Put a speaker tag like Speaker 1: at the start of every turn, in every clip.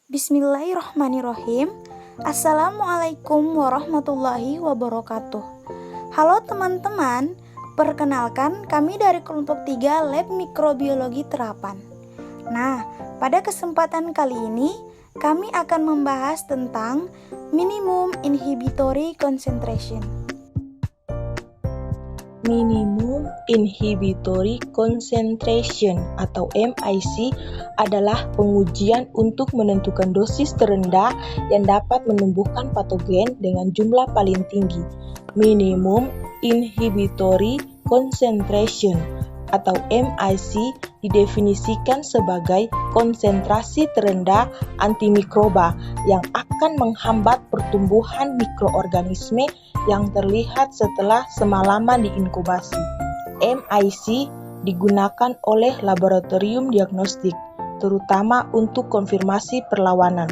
Speaker 1: Bismillahirrahmanirrahim. Assalamualaikum warahmatullahi wabarakatuh. Halo teman-teman, perkenalkan kami dari kelompok 3 Lab Mikrobiologi Terapan. Nah, pada kesempatan kali ini kami akan membahas tentang Minimum Inhibitory Concentration.
Speaker 2: Minimum Inhibitory Concentration atau MIC adalah pengujian untuk menentukan dosis terendah yang dapat menumbuhkan patogen dengan jumlah paling tinggi. Minimum Inhibitory Concentration atau MIC didefinisikan sebagai konsentrasi terendah antimikroba yang akan menghambat pertumbuhan mikroorganisme yang terlihat setelah semalaman diinkubasi. MIC digunakan oleh laboratorium diagnostik, terutama untuk konfirmasi perlawanan.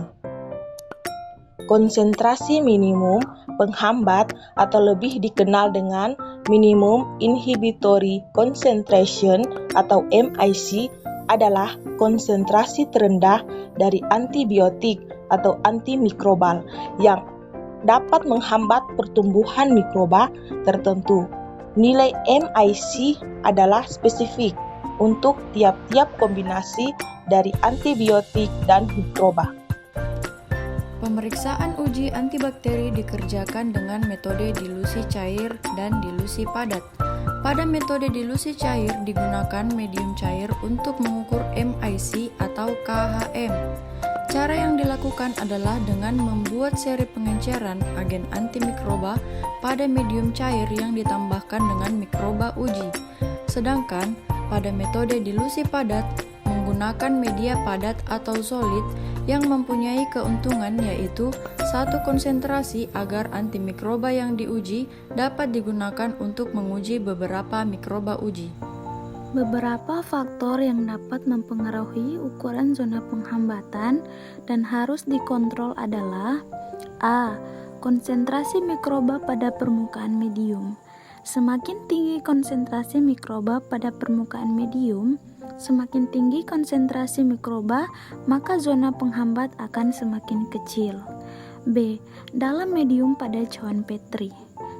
Speaker 2: Konsentrasi minimum penghambat atau lebih dikenal dengan Minimum Inhibitory Concentration atau MIC adalah konsentrasi terendah dari antibiotik atau antimikrobal yang dapat menghambat pertumbuhan mikroba tertentu. Nilai MIC adalah spesifik untuk tiap-tiap kombinasi dari antibiotik dan mikroba.
Speaker 3: Pemeriksaan uji antibakteri dikerjakan dengan metode dilusi cair dan dilusi padat. Pada metode dilusi cair digunakan medium cair untuk mengukur MIC atau KHM. Cara yang dilakukan adalah dengan membuat seri pengenceran agen antimikroba pada medium cair yang ditambahkan dengan mikroba uji. Sedangkan pada metode dilusi padat menggunakan media padat atau solid yang mempunyai keuntungan yaitu satu konsentrasi agar antimikroba yang diuji dapat digunakan untuk menguji beberapa mikroba uji.
Speaker 1: Beberapa faktor yang dapat mempengaruhi ukuran zona penghambatan dan harus dikontrol adalah A. Konsentrasi mikroba pada permukaan medium. Semakin tinggi konsentrasi mikroba pada permukaan medium, semakin tinggi konsentrasi mikroba, maka zona penghambat akan semakin kecil. B. Dalam medium pada cawan Petri.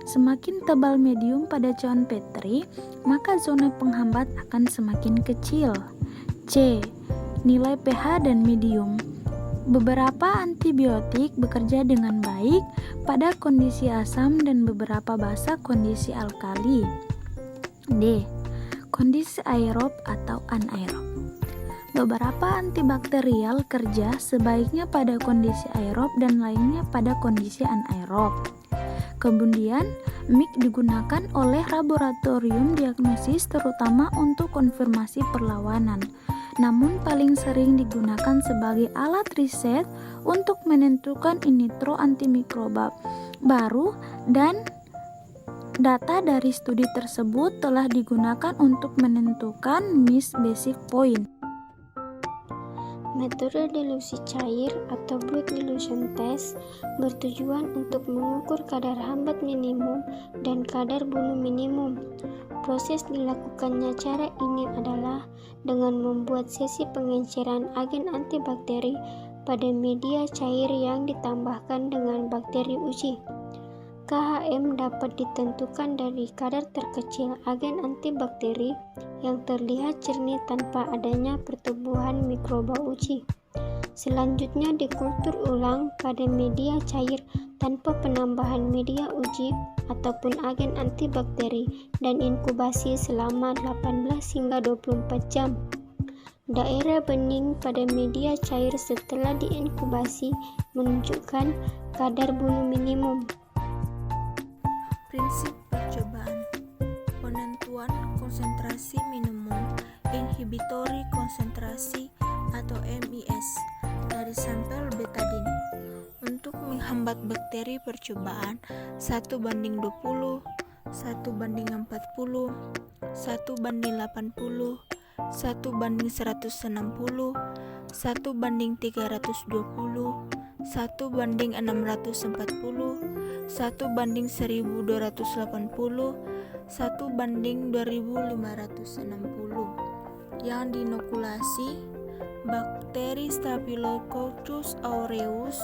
Speaker 1: Semakin tebal medium pada cawan Petri, maka zona penghambat akan semakin kecil. C. Nilai pH dan medium. Beberapa antibiotik bekerja dengan baik pada kondisi asam dan beberapa basa kondisi alkali. D. Kondisi aerob atau anaerob. Beberapa antibakterial kerja sebaiknya pada kondisi aerob dan lainnya pada kondisi anaerob. Kemudian, MIC digunakan oleh laboratorium diagnosis terutama untuk konfirmasi perlawanan. Namun paling sering digunakan sebagai alat riset untuk menentukan in vitro antimikroba baru dan data dari studi tersebut telah digunakan untuk menentukan MIC basic point.
Speaker 4: Metode dilusi cair atau blood dilution test bertujuan untuk mengukur kadar hambat minimum dan kadar bunuh minimum. Proses dilakukannya cara ini adalah dengan membuat sesi pengenceran agen antibakteri pada media cair yang ditambahkan dengan bakteri uji. KHM dapat ditentukan dari kadar terkecil agen antibakteri yang terlihat jernih tanpa adanya pertumbuhan mikroba uji. Selanjutnya dikultur ulang pada media cair tanpa penambahan media uji ataupun agen antibakteri dan inkubasi selama 18 hingga 24 jam. Daerah bening pada media cair setelah diinkubasi menunjukkan kadar bunuh minimum.
Speaker 5: Prinsip percobaan. Penentuan konsentrasi minimum inhibitory konsentrasi atau MIS dari sampel betadin. Untuk menghambat bakteri percobaan 1:20, 1:40, 1:80, 1:160, 1:320, 1:640, 1:1280, 1:2560 yang diinokulasi bakteri Staphylococcus aureus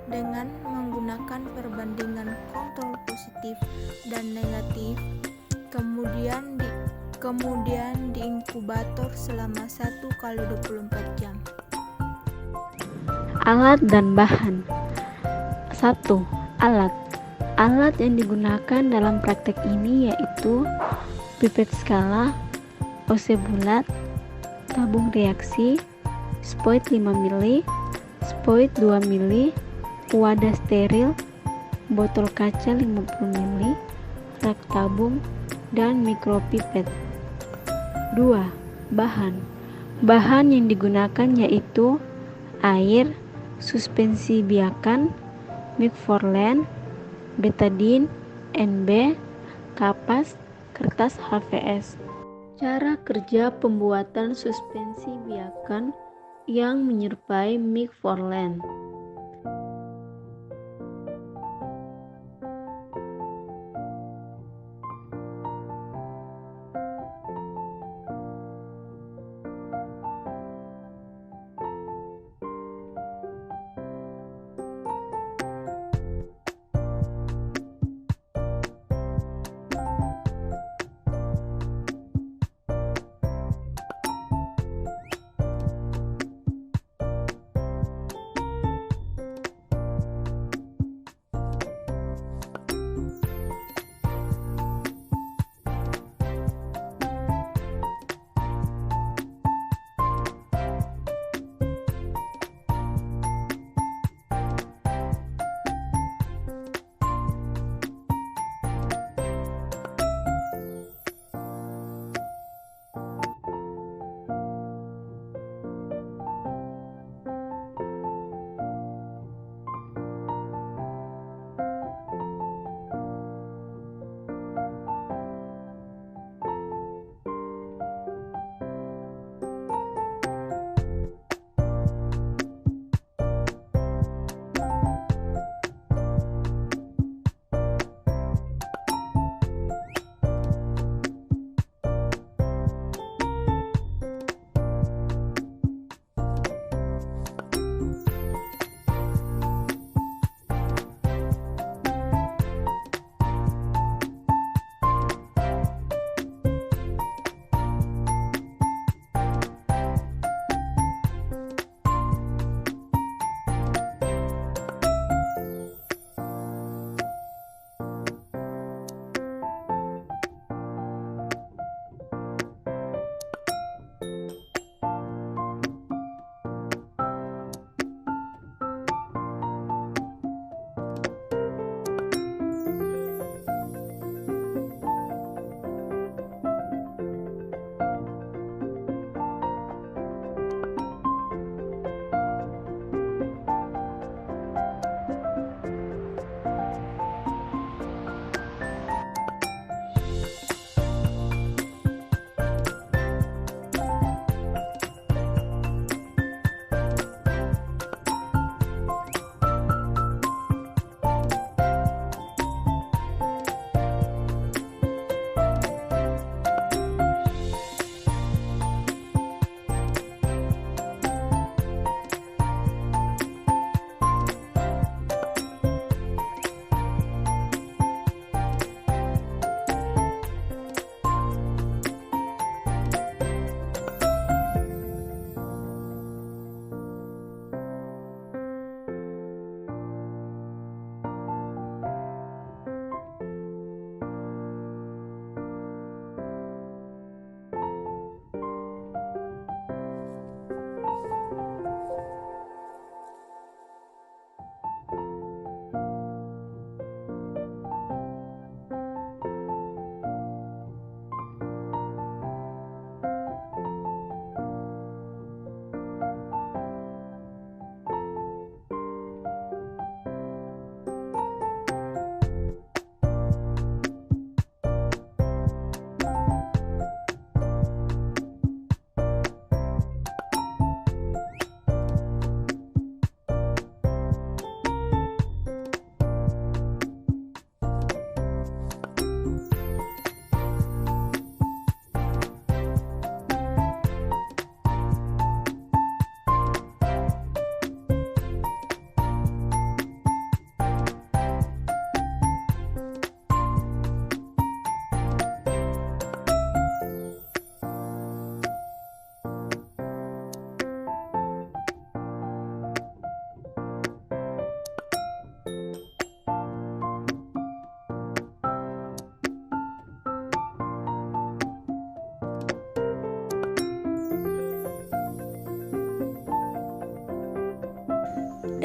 Speaker 5: dengan menggunakan perbandingan kontrol positif dan negatif, kemudian diinkubator selama 1x24 jam.
Speaker 1: Alat dan bahan. 1. Alat. Alat yang digunakan dalam praktek ini yaitu pipet skala, OC bulat, tabung reaksi, spoit 5 ml, spoit 2 ml, wadah steril, botol kaca 50 ml, rak tabung, dan mikropipet. 2. Bahan. Bahan yang digunakan yaitu air, suspensi biakan, McFarlane, betadine, NB, kapas, kertas HVS. Cara kerja pembuatan suspensi biakan yang menyerupai McFarlane.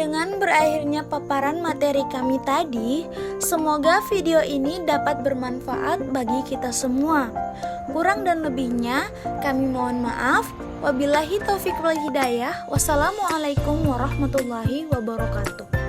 Speaker 1: Dengan berakhirnya paparan materi kami tadi, semoga video ini dapat bermanfaat bagi kita semua. Kurang dan lebihnya, kami mohon maaf. Wabillahi taufiq wal hidayah. Wassalamualaikum warahmatullahi wabarakatuh.